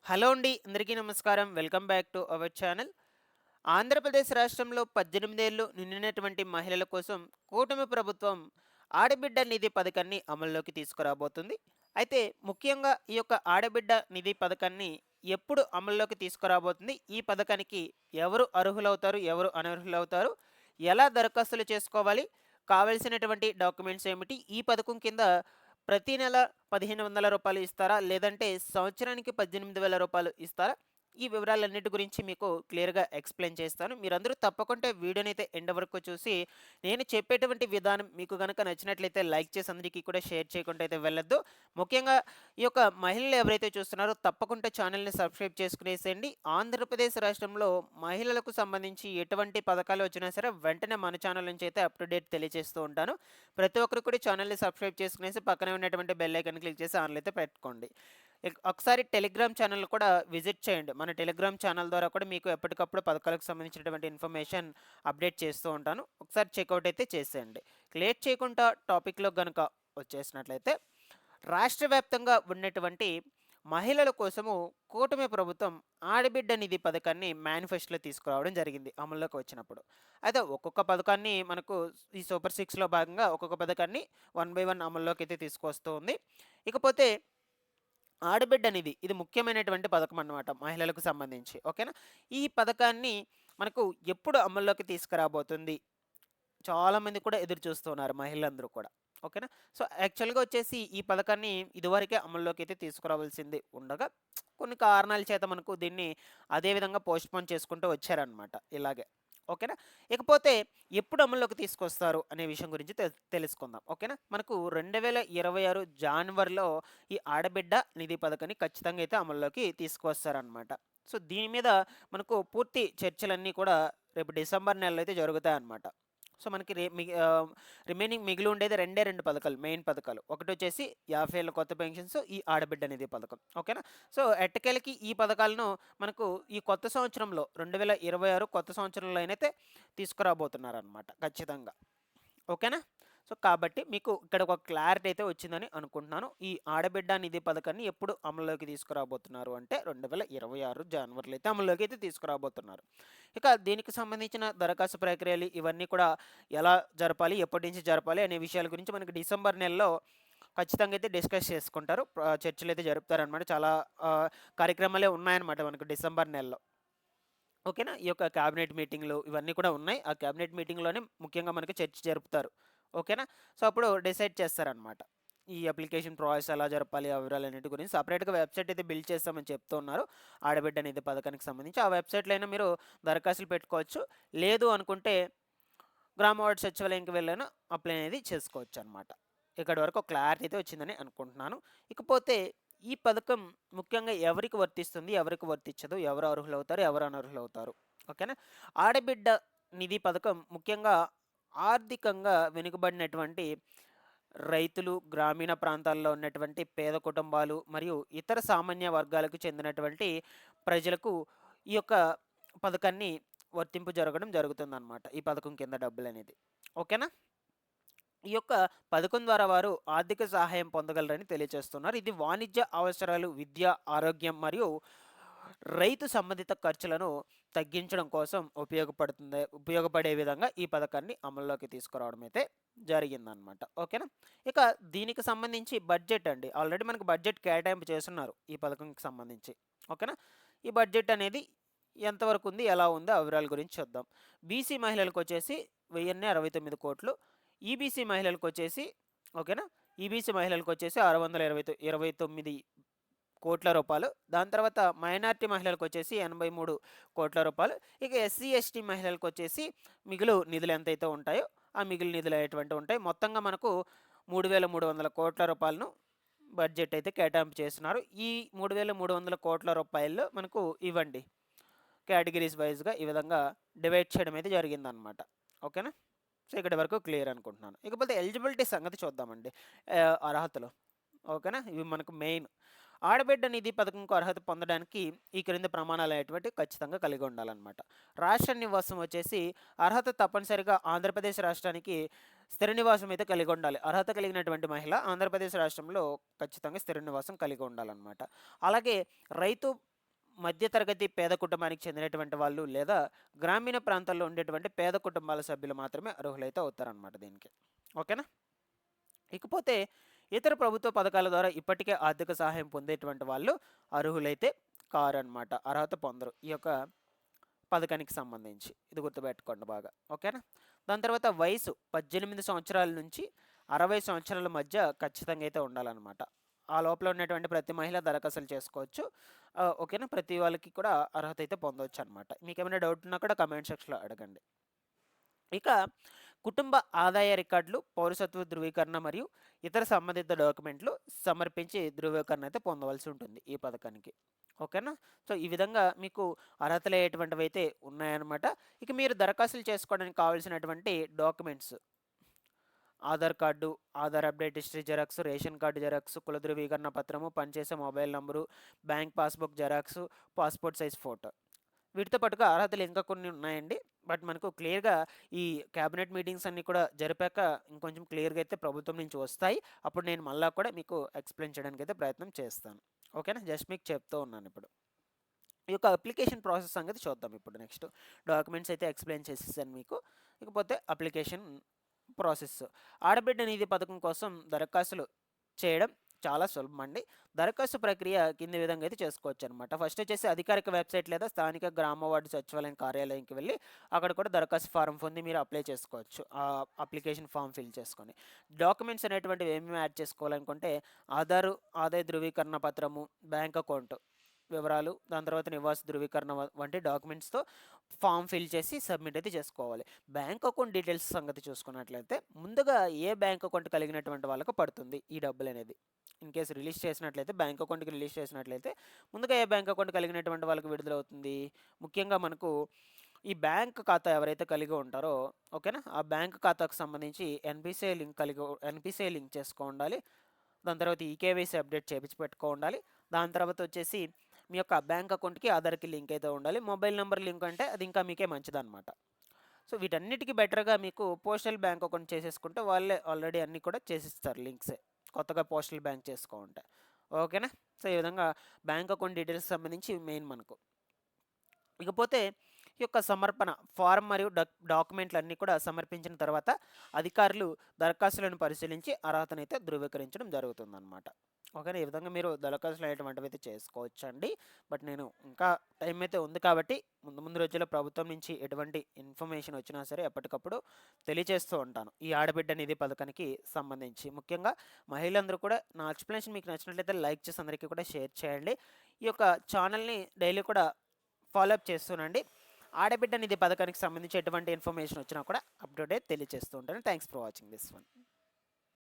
Hello అండి. అందరికీ నమస్కారం. Welcome back to our channel. Andhra Pradesh రాష్ట్రంలో 18 ఏళ్లు నిండినటువంటి మహిళల కోసం కూటమి ప్రభుత్వం ఆడబిడ్డ నిధి పథకాన్ని అమల్లోకి తీసుకురాబోతుంది. అయితే ముఖ్యంగా ఈ యొక్క ఆడబిడ్డ నిధి పథకాన్ని ఎప్పుడు అమల్లోకి తీసుకురాబోతుంది? ఈ పథకానికి ఎవరు అర్హులవుతారు? ఎవరు అనర్హులవుతారు? ఎలా దరఖాస్తులు చేసుకోవాలి? కావాల్సినటువంటి డాక్యుమెంట్స్ ఏమిటి? ఈ పథకం కింద ప్రతి నెల రూ. 1,500 ఇస్తారా? లేదంటే సంవత్సరానికి రూ. 18,000 ఇస్తారా? ఈ వివరాలన్నిటి గురించి మీకు క్లియర్‌గా ఎక్స్‌ప్లెయిన్ చేస్తాను. మీరందరూ తప్పకుండా వీడియోనైతే ఎండ్ వరకు చూసి, నేను చెప్పేటువంటి విధానం మీకు గనక నచ్చినట్లయితే లైక్ చేసి అందరికీ కూడా షేర్ చేయకుండా అయితే వెళ్ళొద్దు. ముఖ్యంగా ఈ యొక్క మహిళలు ఎవరైతే చూస్తున్నారో తప్పకుండా ఛానెల్‌ని సబ్స్క్రైబ్ చేసుకునేసేయండి. ఆంధ్రప్రదేశ్ రాష్ట్రంలో మహిళలకు సంబంధించి ఎటువంటి పథకాలు వచ్చినా సరే వెంటనే మన ఛానల్ నుంచి అయితే అప్ టు డేట్ తెలియజేస్తూ ఉంటాను. ప్రతి ఒక్కరు కూడా ఛానెల్‌ని సబ్స్క్రైబ్ చేసుకునేసి పక్కనే ఉన్నటువంటి బెల్ ఐకాన్ క్లిక్ చేసి ఆన్‌లో అయితే పెట్టుకోండి. ఒకసారి టెలిగ్రామ్ ఛానల్ కూడా విజిట్ చేయండి. మన టెలిగ్రామ్ ఛానల్ ద్వారా కూడా మీకు ఎప్పటికప్పుడు పథకాలకు సంబంధించినటువంటి ఇన్ఫర్మేషన్ అప్డేట్ చేస్తూ ఉంటాను. ఒకసారి చెక్అవుట్ అయితే చేసేయండి. లేట్ చేయకుండా టాపిక్‌లో గనుక వచ్చేసినట్లయితే, రాష్ట్ర వ్యాప్తంగా ఉన్నటువంటి మహిళల కోసము కూటమి ప్రభుత్వం ఆడబిడ్డ నిధి పథకాన్ని మేనిఫెస్టోలో తీసుకురావడం జరిగింది అమల్లోకి వచ్చినప్పుడు. అయితే ఒక్కొక్క పథకాన్ని మనకు ఈ సూపర్ సిక్స్‌లో భాగంగా ఒక్కొక్క పథకాన్ని వన్ బై వన్ అమల్లోకి అయితే తీసుకొస్తూ ఉంది. ఇకపోతే ఆడబిడ్డ నిధి ఇది ముఖ్యమైనటువంటి పథకం అన్నమాట మహిళలకు సంబంధించి. ఓకేనా? ఈ పథకాన్ని మనకు ఎప్పుడు అమల్లోకి తీసుకురాబోతుంది? చాలామంది కూడా ఎదురు చూస్తున్నారు మహిళలందరూ కూడా. ఓకేనా? సో, యాక్చువల్‌గా వచ్చేసి ఈ పథకాన్ని ఇదివరకే అమల్లోకి అయితే తీసుకురావాల్సింది ఉండగా, కొన్ని కారణాల చేత మనకు దీన్ని అదే విధంగా పోస్ట్‌పోన్ చేసుకుంటూ వచ్చారనమాట ఇలాగే. ఓకేనా? ఇకపోతే ఎప్పుడు అమల్లోకి తీసుకొస్తారు అనే విషయం గురించి తెలుసుకుందాం. ఓకేనా? మనకు 2026 జాన్వరిలో ఈ ఆడబిడ్డ నిధి పథకాన్ని ఖచ్చితంగా అయితే అమల్లోకి తీసుకొస్తారనమాట. సో, దీని మీద మనకు పూర్తి చర్చలన్నీ కూడా రేపు డిసెంబర్ నెలలో అయితే జరుగుతాయన్నమాట. సో, మనకి రిమైనింగ్ మిగిలి ఉండేది రెండే 2 పథకాలు, మెయిన్ పథకాలు. ఒకటొచ్చేసి 50 ఏళ్ల కొత్త పెన్షన్స్, ఈ ఆడబిడ్డ నిధి పథకం. ఓకేనా? సో, ఎట్టకేలకి ఈ పథకాలను మనకు ఈ కొత్త సంవత్సరంలో 2026 కొత్త సంవత్సరంలోనైతే తీసుకురాబోతున్నారనమాట ఖచ్చితంగా. ఓకేనా? సో, కాబట్టి మీకు ఇక్కడ ఒక క్లారిటీ అయితే వచ్చిందని అనుకుంటున్నాను. ఈ ఆడబిడ్డ నిధి పథకాన్ని ఎప్పుడు అమల్లోకి తీసుకురాబోతున్నారు అంటే 2026 జనవరిలో అయితే అమల్లోకి అయితే తీసుకురాబోతున్నారు. ఇక దీనికి సంబంధించిన దరఖాస్తు ప్రక్రియలు ఇవన్నీ కూడా ఎలా జరపాలి? ఎప్పటి నుంచి జరపాలి? అనే విషయాల గురించి మనకి డిసెంబర్ నెలలో ఖచ్చితంగా అయితే డిస్కస్ చేసుకుంటారు. చర్చలైతే జరుపుతారనమాట. చాలా కార్యక్రమాలే ఉన్నాయన్నమాట మనకు డిసెంబర్ నెలలో. ఓకేనా? ఈ యొక్క క్యాబినెట్ మీటింగ్‌లు ఇవన్నీ కూడా ఉన్నాయి. ఆ క్యాబినెట్ మీటింగ్‌లోనే ముఖ్యంగా మనకి చర్చ జరుపుతారు. ఓకేనా? సో, అప్పుడు డిసైడ్ చేస్తారనమాట. ఈ అప్లికేషన్ ప్రాసెస్ ఎలా జరపాలి, ఆ వివరాలన్నిటి గురించి సెపరేట్‌గా వెబ్‌సైట్ అయితే బిల్డ్ చేస్తామని చెప్తూ ఉన్నారు. ఆడబిడ్డ నిధి పథకానికి సంబంధించి. ఆ వెబ్‌సైట్‌లో అయినా మీరు దరఖాస్తులు పెట్టుకోవచ్చు. లేదు అనుకుంటే గ్రామ వార్డు సచివాలయంకి వెళ్ళైనా అప్లై అనేది చేసుకోవచ్చనమాట. ఇక్కడి వరకు ఒక క్లారిటీ అయితే వచ్చిందని అనుకుంటున్నాను. ఇకపోతే ఈ పథకం ముఖ్యంగా ఎవరికి వర్తిస్తుంది? ఎవరికి వర్తించదు? ఎవరు అర్హులవుతారు? ఎవరు అనర్హులవుతారు? ఓకేనా? ఆడబిడ్డ నిధి పథకం ముఖ్యంగా ఆర్థికంగా వెనుకబడినటువంటి రైతులు, గ్రామీణ ప్రాంతాల్లో ఉన్నటువంటి పేద కుటుంబాలు మరియు ఇతర సామాన్య వర్గాలకు చెందినటువంటి ప్రజలకు ఈ యొక్క పథకాన్ని వర్తింపు జరగడం జరుగుతుందనమాట. ఈ పథకం కింద డబ్బులనేది. ఓకేనా? ఈ యొక్క పథకం ద్వారా వారు ఆర్థిక సహాయం పొందగలరని తెలియజేస్తున్నారు. ఇది వాణిజ్య అవసరాలు, విద్య, ఆరోగ్యం మరియు రైతు సంబంధిత ఖర్చులను తగ్గించడం కోసం ఉపయోగపడే విధంగా ఈ పథకాన్ని అమల్లోకి తీసుకురావడం అయితే జరిగిందనమాట. ఓకేనా? ఇక దీనికి సంబంధించి బడ్జెట్ అండి. ఆల్రెడీ మనకు బడ్జెట్ కేటాయింపు చేస్తున్నారు ఈ పథకంకి సంబంధించి. ఓకేనా? ఈ బడ్జెట్ అనేది ఎంతవరకు ఉంది? ఎలా ఉంది? ఆ వివరాల గురించి చూద్దాం. బీసీ మహిళలకొచ్చేసి 1069,00,00,000. ఈబీసీ మహిళలకొచ్చేసి ఓకేనా? ఈబీసీ మహిళలకొచ్చేసి 629,00,00,000 రూపాయలు. దాని తర్వాత మైనారిటీ మహిళలకొచ్చేసి 83,00,00,000. ఇక ఎస్సీ, ఎస్టీ మహిళలకొచ్చేసి మిగులు నిధులు ఎంతైతే ఉంటాయో, ఆ మిగులు నిధులు అనేటువంటివి ఉంటాయి. మొత్తంగా మనకు 3,300,00,00,000 బడ్జెట్ అయితే కేటాయింపు చేస్తున్నారు. ఈ 3,300,00,00,000 మనకు ఇవ్వండి. కేటగిరీస్ వైజ్‌గా ఈ విధంగా డివైడ్ చేయడం అయితే జరిగిందనమాట. ఓకేనా? సో, ఇక్కడి వరకు క్లియర్ అనుకుంటున్నాను. ఇకపోతే ఎలిజిబిలిటీ సంగతి చూద్దామండి. అర్హతలు. ఓకేనా? ఇవి మనకు మెయిన్. ఆడబిడ్డ నిధి పథకంకు అర్హత పొందడానికి ఈ క్రింది ప్రమాణాలు అనేటువంటివి ఖచ్చితంగా కలిగి ఉండాలన్నమాట. రాష్ట్ర నివాసం వచ్చేసి అర్హత తప్పనిసరిగా ఆంధ్రప్రదేశ్ రాష్ట్రానికి స్థిర నివాసం అయితే కలిగి ఉండాలి. అర్హత కలిగినటువంటి మహిళ ఆంధ్రప్రదేశ్ రాష్ట్రంలో ఖచ్చితంగా స్థిర నివాసం కలిగి ఉండాలన్నమాట. అలాగే రైతు మధ్యతరగతి పేద కుటుంబానికి చెందినటువంటి వాళ్ళు లేదా గ్రామీణ ప్రాంతాల్లో ఉండేటువంటి పేద కుటుంబాల సభ్యులు మాత్రమే అర్హులైతే అవుతారనమాట దీనికి. ఓకేనా? ఇకపోతే ఇతర ప్రభుత్వ పథకాల ద్వారా ఇప్పటికే ఆర్థిక సహాయం పొందేటువంటి వాళ్ళు అర్హులైతే కారనమాట. అర్హత పొందరు ఈ యొక్క పథకానికి సంబంధించి. ఇది గుర్తుపెట్టుకోండి బాగా. ఓకేనా? దాని తర్వాత వయసు 18 సంవత్సరాల నుంచి 60 సంవత్సరాల మధ్య ఖచ్చితంగా అయితే ఉండాలన్నమాట. ఆ లోపల ఉన్నటువంటి ప్రతి మహిళ దరఖాస్తులు చేసుకోవచ్చు. ఓకేనా? ప్రతి వాళ్ళకి కూడా అర్హత అయితే పొందవచ్చు అనమాట. మీకు ఏమైనా డౌట్ ఉన్నా కూడా కమెంట్ సెక్షన్లో అడగండి. ఇక కుటుంబ ఆదాయ రికార్డులు, పౌరసత్వ ధృవీకరణ మరియు ఇతర సంబంధిత డాక్యుమెంట్లు సమర్పించి ధృవీకరణ అయితే పొందవలసి ఉంటుంది ఈ పథకానికి. ఓకేనా? సో ఈ విధంగా మీకు అర్హతలు అయ్యేటువంటివి అయితే ఉన్నాయన్నమాట. ఇక మీరు దరఖాస్తులు చేసుకోవడానికి కావాల్సినటువంటి documents Aadhaar card, Aadhaar update history xerox, ration card xerox, కుల ధృవీకరణ పత్రము, పనిచేసే mobile number, bank passbook xerox, passport size photo. వీటితో పాటుగా అర్హతలు ఇంకా కొన్ని ఉన్నాయండి. బట్ మనకు క్లియర్గా ఈ క్యాబినెట్ మీటింగ్స్ అన్నీ కూడా జరిపాక ఇంకొంచెం క్లియర్గా అయితే ప్రభుత్వం నుంచి వస్తాయి. అప్పుడు నేను మళ్ళీ కూడా మీకు ఎక్స్ప్లెయిన్ చేయడానికి అయితే ప్రయత్నం చేస్తాను. ఓకేనా? జస్ట్ మీకు చెప్తూ ఉన్నాను ఇప్పుడు. ఈ యొక్క అప్లికేషన్ ప్రాసెస్ సంగతి చూద్దాం ఇప్పుడు. నెక్స్ట్ డాక్యుమెంట్స్ అయితే ఎక్స్ప్లెయిన్ చేసేసాను మీకు. ఇకపోతే అప్లికేషన్ ప్రాసెస్. ఆడబిడ్డ నిధి పథకం కోసం దరఖాస్తులు చేయడం చాలా సులభం అండి. దరఖాస్తు ప్రక్రియ కింది విధంగా అయితే చేసుకోవచ్చు అనమాట. ఫస్ట్ వచ్చేసి అధికారిక వెబ్సైట్ లేదా స్థానిక గ్రామ వార్డు సచివాలయం కార్యాలయంకి వెళ్ళి అక్కడ కూడా దరఖాస్తు ఫారం పొంది మీరు అప్లై చేసుకోవచ్చు. ఆ అప్లికేషన్ ఫామ్ ఫిల్ చేసుకొని డాక్యుమెంట్స్ అనేటువంటివి ఏమేమి యాడ్ చేసుకోవాలనుకుంటే ఆధారు, ఆదాయ ధృవీకరణ పత్రము, బ్యాంక్ అకౌంట్ వివరాలు, దాని తర్వాత నివాస ధృవీకరణ వంటి డాక్యుమెంట్స్తో ఫామ్ ఫిల్ చేసి సబ్మిట్ అయితే చేసుకోవాలి. బ్యాంక్ అకౌంట్ డీటెయిల్స్ సంగతి చూసుకున్నట్లయితే ముందుగా ఏ బ్యాంక్ అకౌంట్ కలిగినటువంటి వాళ్ళకు పడుతుంది ఈ డబ్బులు అనేది. ఇన్ కేసు రిలీజ్ చేసినట్లయితే, బ్యాంక్ అకౌంట్కి రిలీజ్ చేసినట్లయితే ముందుగా ఏ బ్యాంక్ అకౌంట్ కలిగినటువంటి వాళ్ళకి విడుదలవుతుంది. ముఖ్యంగా మనకు ఈ బ్యాంక్ ఖాతా ఎవరైతే కలిగి ఉంటారో, ఓకేనా, ఆ బ్యాంక్ ఖాతాకు సంబంధించి ఎన్పిసిఐ లింక్ చేసుకో ఉండాలి. దాని తర్వాత ఈకేవైసీ అప్డేట్ చేపించి పెట్టుకో ఉండాలి. దాని తర్వాత వచ్చేసి మీ యొక్క బ్యాంక్ అకౌంట్కి ఆధార్కి లింక్ అయితే ఉండాలి. మొబైల్ నెంబర్ లింక్ అంటే అది ఇంకా మీకే మంచిదన్నమాట. సో వీటన్నిటికీ బెటర్గా మీకు పోస్టల్ బ్యాంక్ అకౌంట్ చేసేసుకుంటే వాళ్ళే ఆల్రెడీ అన్నీ కూడా చేసిస్తారు లింక్సే, కొత్తగా పోస్టల్ బ్యాంక్ చేసుకోంటే. ఓకేనా? సో ఈ విధంగా బ్యాంక్ అకౌంట్ డీటెయిల్స్ సంబంధించి మెయిన్ మనకు. ఇకపోతే ఈ యొక్క సమర్పణ ఫారం మరియు డాక్యుమెంట్లు అన్నీ కూడా సమర్పించిన తర్వాత అధికారులు దరఖాస్తులను పరిశీలించి అర్హతనైతే ధృవీకరించడం జరుగుతుందన్నమాట. ఓకేనా? ఈ విధంగా మీరు దరఖాస్తులు అనేటువంటివి అయితే చేసుకోవచ్చండి. బట్ నేను ఇంకా టైం అయితే ఉంది కాబట్టి ముందు రోజుల్లో ప్రభుత్వం నుంచి ఎటువంటి ఇన్ఫర్మేషన్ వచ్చినా సరే ఎప్పటికప్పుడు తెలియజేస్తూ ఉంటాను ఈ ఆడబిడ్డ నిధి పథకానికి సంబంధించి. ముఖ్యంగా మహిళలందరూ కూడా నా ఎక్స్ప్లెనేషన్ మీకు నచ్చినట్లయితే లైక్ చేసి అందరికీ కూడా షేర్ చేయండి. ఈ యొక్క ఛానల్ని డైలీ కూడా ఫాలోఅప్ చేస్తూనండి. ఆడబిడ్డ నిధి పథకానికి సంబంధించి ఎటువంటి ఇన్ఫర్మేషన్ వచ్చినా కూడా అప్డేట్ తెలియజేస్తూ ఉంటాను. Thanks for watching this one.